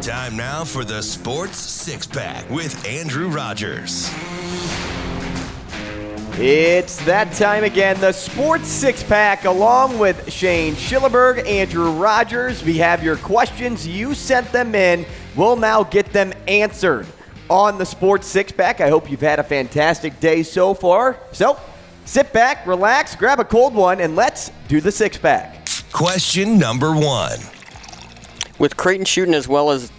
Time now for the Sports Six-Pack with Andrew Rogers. It's that time again, the Sports Six-Pack, along with Shane Schillerberg, Andrew Rogers. We have your questions. You sent them in. We'll now get them answered on the Sports Six-Pack. I hope you've had a fantastic day so far. So, sit back, relax, grab a cold one, and let's do the Six-Pack. Question number 1. With Creighton shooting as well as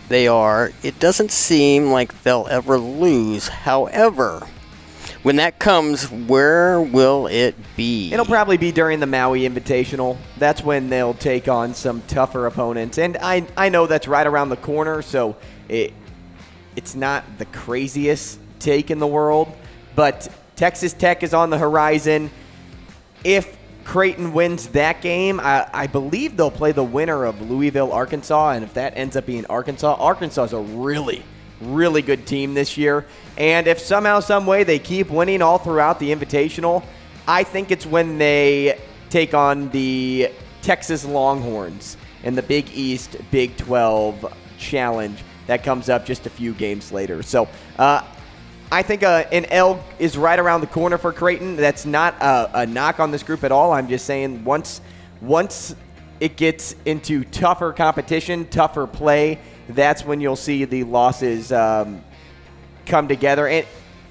they are, it doesn't seem like they'll ever lose. However, when that comes, where will it be? It'll probably be during the Maui Invitational. That's when they'll take on some tougher opponents. And I know that's right around the corner, so it's not the craziest take in the world. But Texas Tech is on the horizon. If Creighton wins that game, I believe they'll play the winner of Louisville, Arkansas, and if that ends up being Arkansas is a really, really good team this year. And if somehow, some way they keep winning all throughout the Invitational, I think it's when they take on the Texas Longhorns in the Big East Big 12 Challenge that comes up just a few games later. So, I think an L is right around the corner for Creighton. That's not a knock on this group at all. I'm just saying once it gets into tougher competition, tougher play, that's when you'll see the losses come together.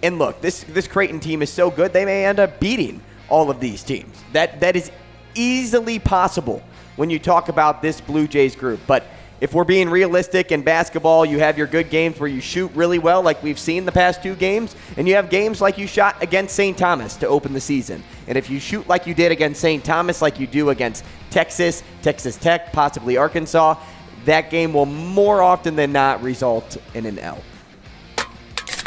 And look, this Creighton team is so good, they may end up beating all of these teams. That is easily possible when you talk about this Blue Jays group. But if we're being realistic in basketball, you have your good games where you shoot really well like we've seen the past 2 games, and you have games like you shot against St. Thomas to open the season. And if you shoot like you did against St. Thomas, like you do against Texas, Texas Tech, possibly Arkansas, that game will more often than not result in an L.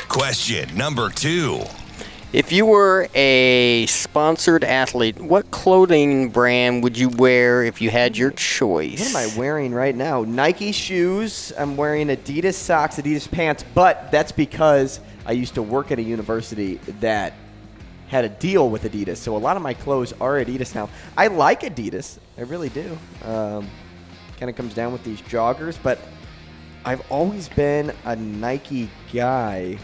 Question number 2. If you were a sponsored athlete, what clothing brand would you wear if you had your choice? What am I wearing right now? Nike shoes. I'm wearing Adidas socks, Adidas pants, but that's because I used to work at a university that had a deal with Adidas, so a lot of my clothes are Adidas now. I like Adidas. I really do. Kind of comes down with these joggers, but I've always been a Nike guy.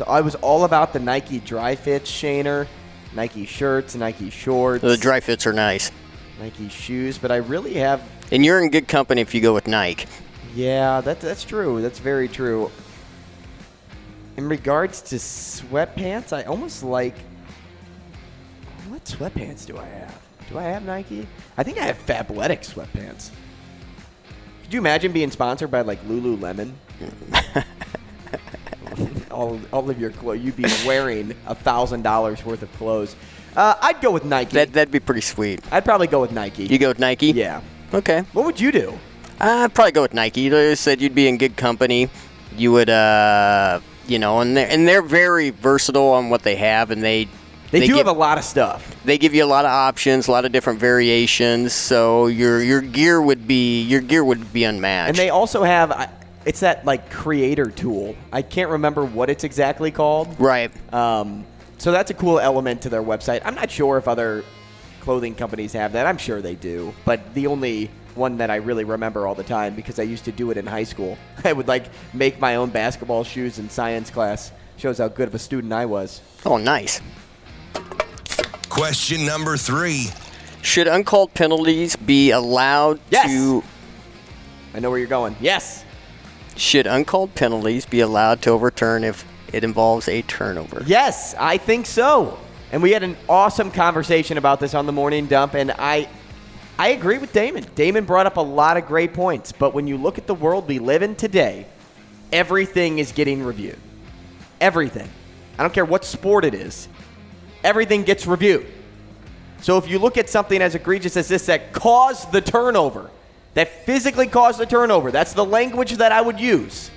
I was all about the Nike dry fits, Shaner, Nike shirts, Nike shorts. The dry fits are nice. Nike shoes, but I really have. And you're in good company if you go with Nike. Yeah, that's true. That's very true. In regards to sweatpants, I almost like. What sweatpants do I have? Do I have Nike? I think I have Fabletics sweatpants. Could you imagine being sponsored by like Lululemon? all of your clothes, you'd be wearing $1,000 worth of clothes. I'd go with Nike. That'd be pretty sweet. I'd probably go with Nike. You go with Nike? Yeah. Okay. What would you do? I'd probably go with Nike. You said you'd be in good company. You would, and they're very versatile on what they have, and they do have a lot of stuff. They give you a lot of options, a lot of different variations. So your gear would be unmatched. And they also have. It's that, like, creator tool. I can't remember what it's exactly called. Right. So that's a cool element to their website. I'm not sure if other clothing companies have that. I'm sure they do. But the only one that I really remember all the time, because I used to do it in high school, I would, make my own basketball shoes in science class. Shows how good of a student I was. Oh, nice. Question number 3. Should uncalled penalties be allowed to... I know where you're going. Yes. Should uncalled penalties be allowed to overturn if it involves a turnover? Yes, I think so. And we had an awesome conversation about this on the morning dump, and I agree with Damon. Damon brought up a lot of great points, but when you look at the world we live in today, everything is getting reviewed. Everything. I don't care what sport it is. Everything gets reviewed. So if you look at something as egregious as this that caused the turnover, that physically caused the turnover, that's the language that I would use.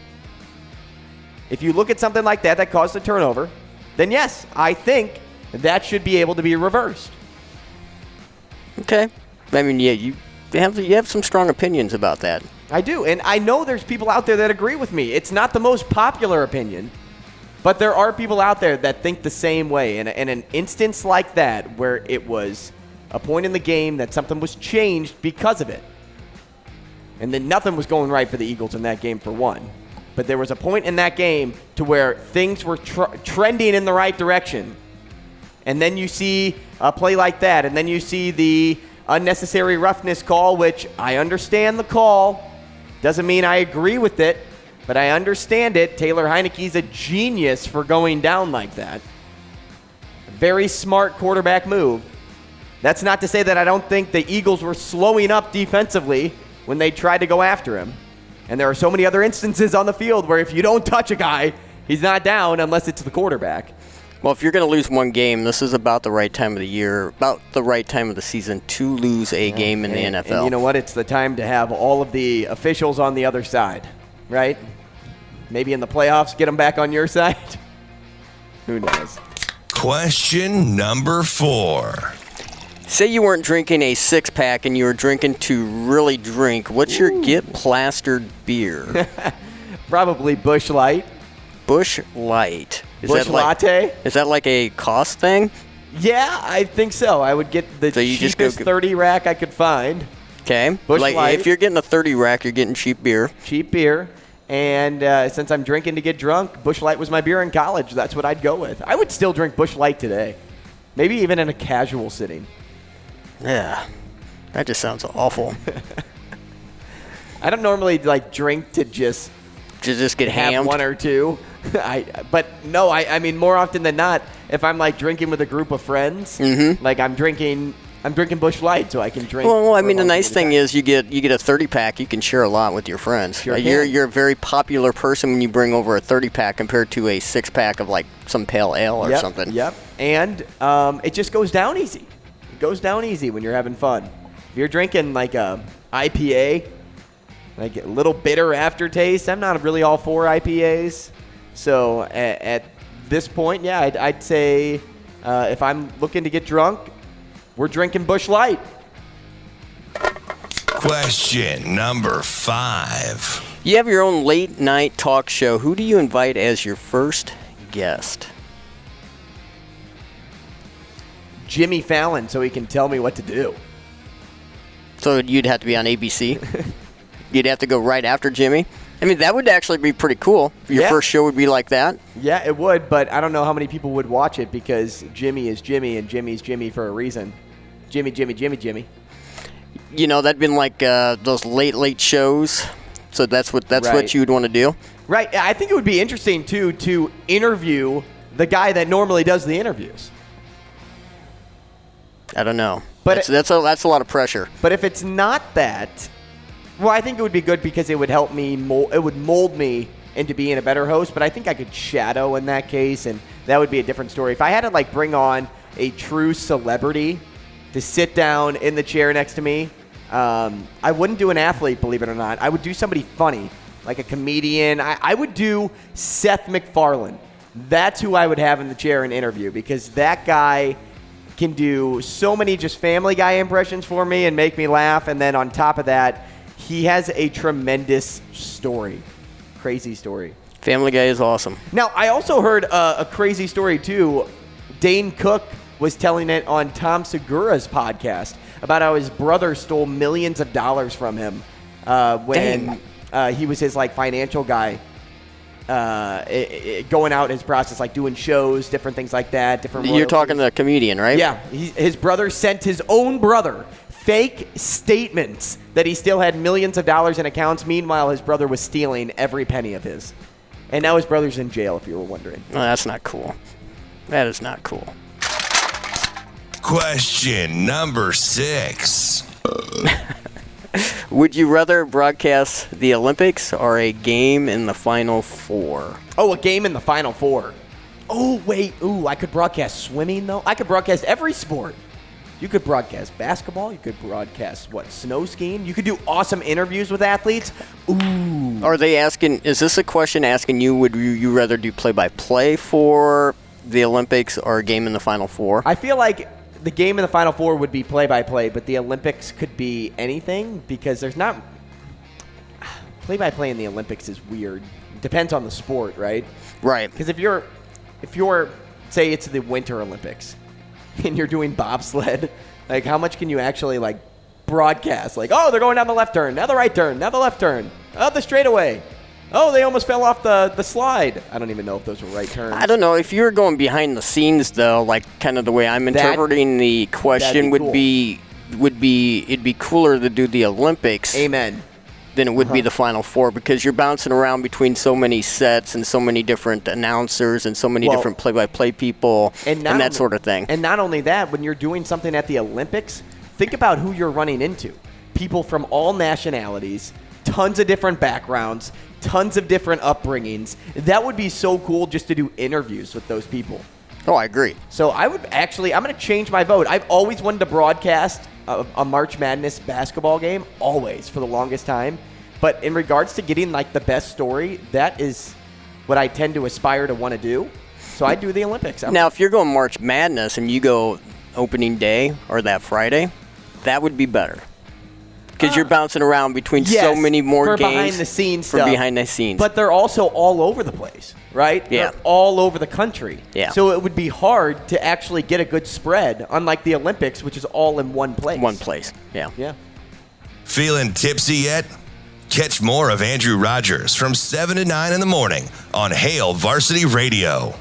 If you look at something like that caused the turnover, then yes, I think that should be able to be reversed. Okay. I mean, yeah, you have some strong opinions about that. I do, and I know there's people out there that agree with me. It's not the most popular opinion, but there are people out there that think the same way. And in an instance like that, where it was a point in the game that something was changed because of it, And then nothing was going right for the Eagles in that game for one. But there was a point in that game to where things were trending in the right direction. And then you see a play like that, and then you see the unnecessary roughness call, which I understand the call. Doesn't mean I agree with it, but I understand it. Taylor Heineke's a genius for going down like that. Very smart quarterback move. That's not to say that I don't think the Eagles were slowing up defensively when they tried to go after him. And there are so many other instances on the field where if you don't touch a guy, he's not down unless it's the quarterback. Well, if you're going to lose one game, this is about the right time of the year, about the right time of the season to lose a game in the NFL. And you know what? It's the time to have all of the officials on the other side, right? Maybe in the playoffs, get them back on your side. Who knows? Question number 4. Say you weren't drinking a six-pack and you were drinking to really drink. What's your get plastered beer? Probably Busch Light. Busch Light. Busch Latte. Is that like a cost thing? Yeah, I think so. I would get the cheapest 30 rack I could find. Okay. Busch Light. If you're getting a 30 rack, you're getting cheap beer. Cheap beer. And since I'm drinking to get drunk, Busch Light was my beer in college. That's what I'd go with. I would still drink Busch Light today. Maybe even in a casual sitting. Yeah. That just sounds awful. I don't normally drink to just get have hammed. one or two. I mean, more often than not, if I'm drinking with a group of friends, I'm drinking Busch Light so I can drink. Well, I mean, the nice thing is you get a 30-pack. You can share a lot with your friends. Sure you're a very popular person when you bring over a 30-pack compared to a 6-pack of some pale ale or something. Yep. And it just goes down easy. It goes down easy when you're having fun. If you're drinking a IPA, a little bitter aftertaste, I'm not really all for IPAs. So at this point, yeah, I'd say if I'm looking to get drunk, we're drinking Busch Light. Question number 5. You have your own late-night talk show. Who do you invite as your first guest? Jimmy Fallon, so he can tell me what to do. So you'd have to be on ABC? You'd have to go right after Jimmy? I mean, that would actually be pretty cool. Your first show would be like that. Yeah, it would, but I don't know how many people would watch it because Jimmy is Jimmy and Jimmy's Jimmy for a reason. Jimmy, Jimmy, Jimmy, Jimmy. You know, that'd been like those late shows. So that's what you would want to do? Right. I think it would be interesting, too, to interview the guy that normally does the interviews. I don't know. But that's a lot of pressure. But if it's not that, well, I think it would be good because it would help me. It would mold me into being a better host. But I think I could shadow in that case, and that would be a different story. If I had to bring on a true celebrity to sit down in the chair next to me, I wouldn't do an athlete, believe it or not. I would do somebody funny, like a comedian. I would do Seth MacFarlane. That's who I would have in the chair and interview because that guy can do so many just Family Guy impressions for me and make me laugh. And then on top of that, he has a tremendous story. Crazy story. Family Guy is awesome. Now, I also heard a crazy story, too. Dane Cook was telling it on Tom Segura's podcast about how his brother stole millions of dollars from him when he was his financial guy. Going out his process, doing shows, different things like that. You're talking the comedian, right? Yeah. His brother sent his own brother fake statements that he still had millions of dollars in accounts. Meanwhile, his brother was stealing every penny of his. And now his brother's in jail, if you were wondering. Oh, that's not cool. That is not cool. Question number 6. Would you rather broadcast the Olympics or a game in the Final Four? Oh, a game in the Final Four. Oh, wait. Ooh, I could broadcast swimming, though. I could broadcast every sport. You could broadcast basketball. You could broadcast, snow skiing. You could do awesome interviews with athletes. Ooh. Are they asking, is this a question asking you, would you rather do play-by-play for the Olympics or a game in the Final Four? I feel like the game in the Final Four would be play-by-play, but the Olympics could be anything because there's not... Play-by-play in the Olympics is weird. It depends on the sport, right? Right. Because if you're, say it's the Winter Olympics, and you're doing bobsled, how much can you actually, broadcast. Like, oh, they're going down the left turn, now the right turn, now the left turn, oh, the straightaway. Oh, they almost fell off the slide. I don't even know if those were right turns. I don't know. If you were going behind the scenes, though, like kind of the way I'm interpreting the question cool. it'd be cooler to do the Olympics. Amen. Than it would be the Final Four, because you're bouncing around between so many sets and so many different announcers and so many different play-by-play people and that sort of thing. And not only that, when you're doing something at the Olympics, think about who you're running into. People from all nationalities, tons of different backgrounds, tons of different upbringings. That would be so cool just to do interviews with those people. Oh, I agree. So I'm going to change my vote. I've always wanted to broadcast a March Madness basketball game, always, for the longest time. But in regards to getting like the best story, that is what I tend to aspire to want to do. So I do the Olympics. Now, if you're going March Madness and you go opening day or that Friday, that would be better. Because you're bouncing around between so many more games. Behind the scenes for stuff. Behind the scenes. But they're also all over the place, right? Yeah. They're all over the country. Yeah. So it would be hard to actually get a good spread, unlike the Olympics, which is all in one place. One place, yeah. Yeah. Feeling tipsy yet? Catch more of Andrew Rogers from 7 to 9 in the morning on Hail Varsity Radio.